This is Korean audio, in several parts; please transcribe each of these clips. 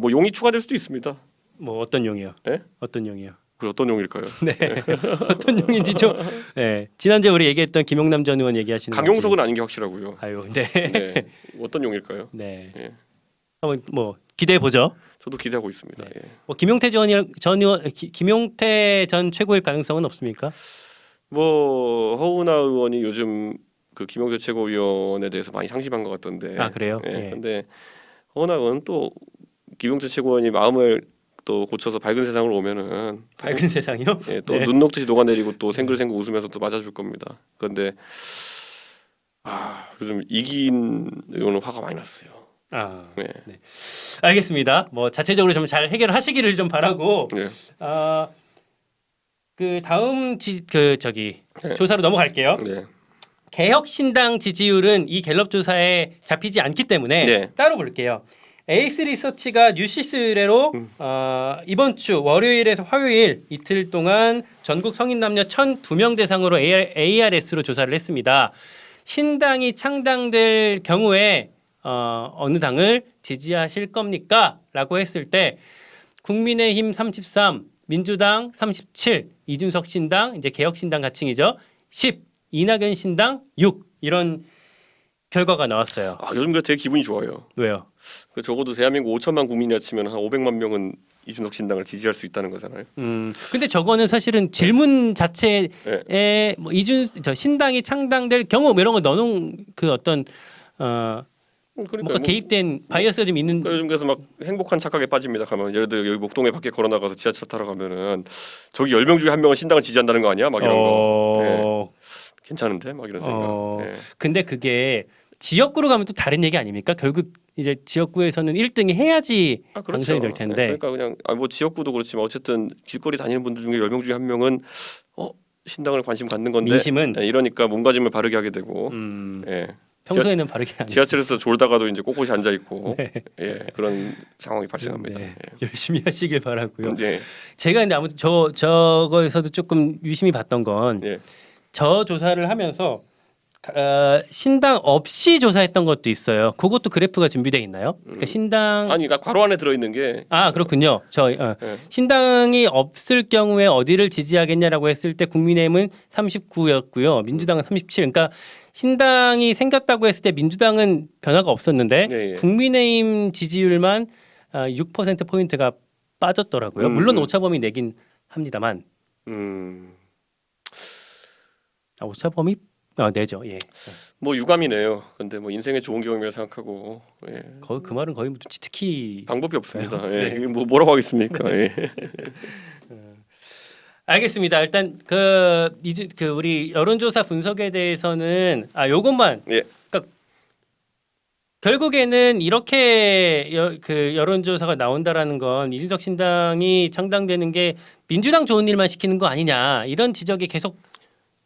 뭐 용이 추가될 수도 있습니다. 뭐 어떤 용이요? 예? 어떤 용이요? 그 어떤 용일까요? 네. 어떤 용인지 좀. 네. 지난주에 우리 얘기했던 김용남 전 의원 얘기하시는 강용석은 건지. 아닌 게 확실하고요. 아유, 네. 네. 어떤 용일까요? 네. 예. 한번 뭐 기대해 보죠. 저도 기대하고 있습니다. 네. 예. 뭐 김용태 전 의원, 김용태 전 최고일 가능성은 없습니까? 뭐 허은하 의원이 요즘 그 김용태 최고위원에 대해서 많이 상심한 것 같던데. 아, 그래요? 예. 예. 근데 허은하 의원은 또 김용태 최고위원이 마음을 또 고쳐서 밝은 세상으로 오면은 밝은 세상이요? 예, 또 네. 눈 녹듯이 녹아내리고 또 생글생글 웃으면서 또 맞아줄 겁니다. 그런데 요즘 이긴 의원은 화가 많이 났어요. 아, 네. 네. 알겠습니다. 뭐 자체적으로 좀 잘 해결하시기를 좀 바라고. 네. 그 다음 저기 네. 조사로 넘어갈게요. 네. 개혁신당 지지율은 이 갤럽 조사에 잡히지 않기 때문에 네. 따로 볼게요. AX 리서치가 뉴시스 의뢰로 이번 주 월요일에서 화요일 이틀 동안 전국 성인 남녀 1,002명 대상으로 ARS로 조사를 했습니다. 신당이 창당될 경우에 어느 당을 지지하실 겁니까? 라고 했을 때 국민의힘 33, 민주당 37, 이준석 신당, 이제 개혁신당 가칭이죠. 10, 이낙연 신당 6 이런 결과가 나왔어요. 요즘 그래 되게 기분이 좋아요. 왜요? 그 적어도 대한민국 5천만 국민이라 치면 한 500만 명은 이준석 신당을 지지할 수 있다는 거잖아요. 근데 저거는 사실은 질문 자체에 네. 뭐 저 신당이 창당될 경우 뭐 이런 거 넣어놓은 그 어떤 그러니까 뭔가 개입된 바이어스가 좀 있는. 요즘 그래서 막 행복한 착각에 빠집니다. 가면 예를 들어 여기 목동에 밖에 걸어 나가서 지하철 타러 가면은 저기 10명 중에 한 명은 신당을 지지한다는 거 아니야? 막 이런 거. 예. 괜찮은데 막 이런 생각. 예. 근데 그게 지역구로 가면 또 다른 얘기 아닙니까? 결국 이제 지역구에서는 1등이 해야지 그렇죠. 당선이 될 텐데. 그러니까 그냥 뭐 지역구도 그렇지만 어쨌든 길거리 다니는 분들 중에 10명 중에 한 명은 신당을 관심 갖는 건데 민심은 이러니까 몸가짐을 바르게 하게 되고 예. 평소에는 바르게 안 지하철에서 졸다가도 이제 꼿꼿이 앉아 있고 네. 예, 그런 상황이 발생합니다. 네. 예. 열심히 하시길 바라고요. 예. 제가 근데 아무튼 저거에서도 조금 유심히 봤던 건 예. 저 조사를 하면서 신당 없이 조사했던 것도 있어요. 그것도 그래프가 준비되어 있나요? 그러니까 신당 그러니까 괄호 안에 들어 있는 게 그렇군요. 신당이 없을 경우에 어디를 지지하겠냐라고 했을 때 국민의힘은 39였고요. 민주당은 37. 그러니까 신당이 생겼다고 했을 때 민주당은 변화가 없었는데 예. 국민의힘 지지율만 6% 포인트가 빠졌더라고요. 물론 오차범위 내긴 합니다만. 오차범위 내죠. 예. 뭐 유감이네요. 근데 뭐 인생의 좋은 경험이라 생각하고 예. 그 말은 거의 치트키 방법이 없습니다. 네. 예. 이게 뭐라고 하겠습니까? 예. 알겠습니다. 일단 우리 여론조사 분석에 대해서는 요것만 예. 그러니까 결국에는 이렇게 여론조사가 나온다라는 건 이준석 신당이 창당되는 게 민주당 좋은 일만 시키는 거 아니냐 이런 지적이 계속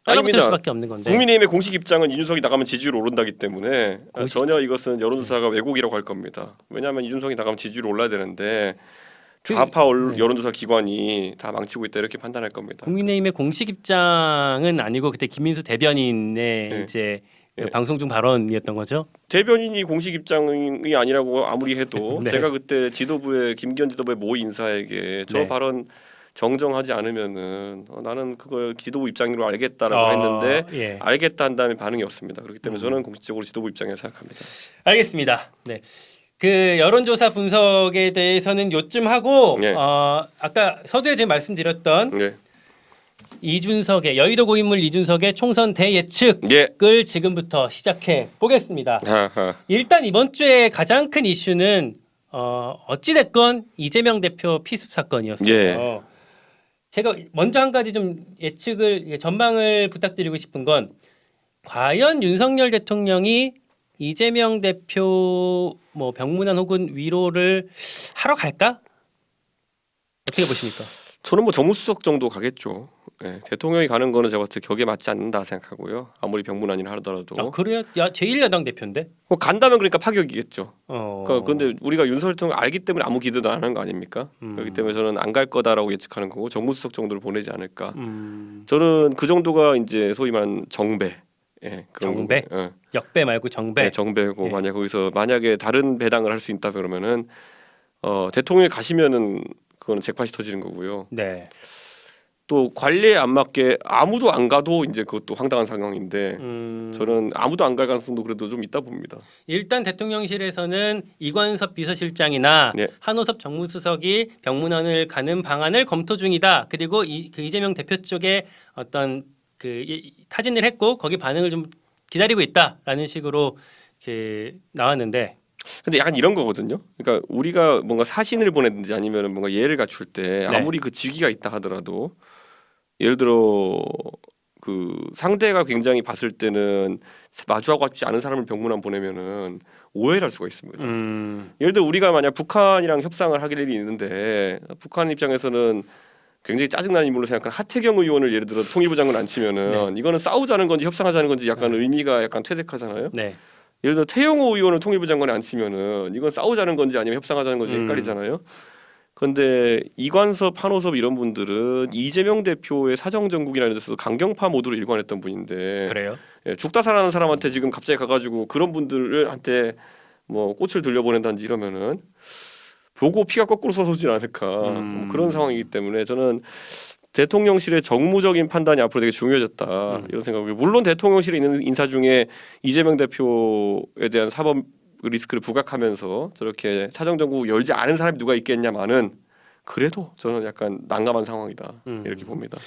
따라붙을 아닙니다. 수밖에 없는 건데. 국민의힘의 공식 입장은 이준석이 나가면 지지율 오른다기 때문에 전혀 이것은 여론조사가 왜곡이라고 할 겁니다. 왜냐하면 이준석이 나가면 지지율 올라야 되는데 좌파 여론조사 기관이 다 망치고 있다 이렇게 판단할 겁니다. 국민의힘의 공식 입장은 아니고 그때 김민수 대변인의 이제 방송 중 발언이었던 거죠. 대변인이 공식 입장이 아니라고 아무리 해도 네. 제가 그때 김기현 지도부의 모 인사에게 저 발언 정정하지 않으면은 나는 그걸 지도부 입장으로 알겠다라고 했는데 알겠다 한 다음에 반응이 없습니다. 그렇기 때문에 저는 공식적으로 지도부 입장에 생각합니다. 알겠습니다. 네. 그 여론조사 분석에 대해서는 요쯤 하고 아까 서두에 제가 말씀드렸던 이준석의 여의도 고인물 이준석의 총선 대예측을 지금부터 시작해 보겠습니다. 일단 이번 주에 가장 큰 이슈는 어찌 됐건 이재명 대표 피습 사건이었어요. 제가 먼저 한 가지 좀 전망을 부탁드리고 싶은 건 과연 윤석열 대통령이 이재명 대표 뭐 병문안 혹은 위로를 하러 갈까? 어떻게 보십니까? 저는 뭐 정무수석 정도 가겠죠. 예, 대통령이 가는 거는 제가 봤을 때 격에 맞지 않는다 생각하고요. 아무리 병문안이라 하더라도. 그래요? 제1야당 대표인데? 간다면 그러니까 파격이겠죠. 어. 그런데 우리가 윤석열 대통령 알기 때문에 아무 기대도 안 하는 거 아닙니까? 그렇기 때문에 저는 안 갈 거다라고 예측하는 거고 정무수석 정도를 보내지 않을까. 저는 그 정도가 이제 소위 말하는 정배. 예, 그런 정배? 역배 말고 정배. 네, 정배고 만약에 거기서 만약에 다른 배당을 할 수 있다 그러면은 대통령이 가시면은 그거는 잭팟이 터지는 거고요. 네. 또 관리에 안 맞게 아무도 안 가도 이제 그것도 황당한 상황인데 저는 아무도 안 갈 가능성도 그래도 좀 있다 봅니다. 일단 대통령실에서는 이관섭 비서실장이나 네. 한호섭 정무수석이 병문안을 가는 방안을 검토 중이다. 그리고 그 이재명 대표 쪽에 어떤 타진을 했고 거기 반응을 좀 기다리고 있다라는 식으로 나왔는데. 근데 약간 이런 거거든요. 그러니까 우리가 뭔가 사신을 보내든지 아니면 뭔가 예를 갖출 때 아무리 그 직위가 있다 하더라도 예를 들어 그 상대가 굉장히 봤을 때는 마주하고 싶지 않은 사람을 병문안 보내면은 오해를 할 수가 있습니다. 예를 들어 우리가 만약 북한이랑 협상을 하길 일이 있는데 북한 입장에서는 굉장히 짜증나는 인물로 생각하는 하태경 의원을 예를 들어 통일부 장관 앉히면은 이거는 싸우자는 건지 협상하자는 건지 약간 의미가 약간 퇴색하잖아요. 네. 예를 들어 태영호 의원을 통일부 장관에 앉히면은 이건 싸우자는 건지 아니면 협상하자는 건지 헷갈리잖아요. 그런데 이관섭, 한호섭 이런 분들은 이재명 대표의 사정정국이라는 데서 강경파 모드로 일관했던 분인데 그래요? 예, 죽다 살아나는 사람한테 지금 갑자기 가가지고 그런 분들을 한테 뭐 꽃을 들려보낸다든지 이러면은 보고 피가 거꾸로 솟아오진 않을까 뭐 그런 상황이기 때문에 저는 대통령실의 정무적인 판단이 앞으로 되게 중요해졌다 이런 생각이고 물론 대통령실에 있는 인사 중에 이재명 대표에 대한 사법 리스크를 부각하면서 저렇게 사정정국 열지 않은 사람이 누가 있겠냐마는 그래도 저는 약간 난감한 상황이다 이렇게 봅니다.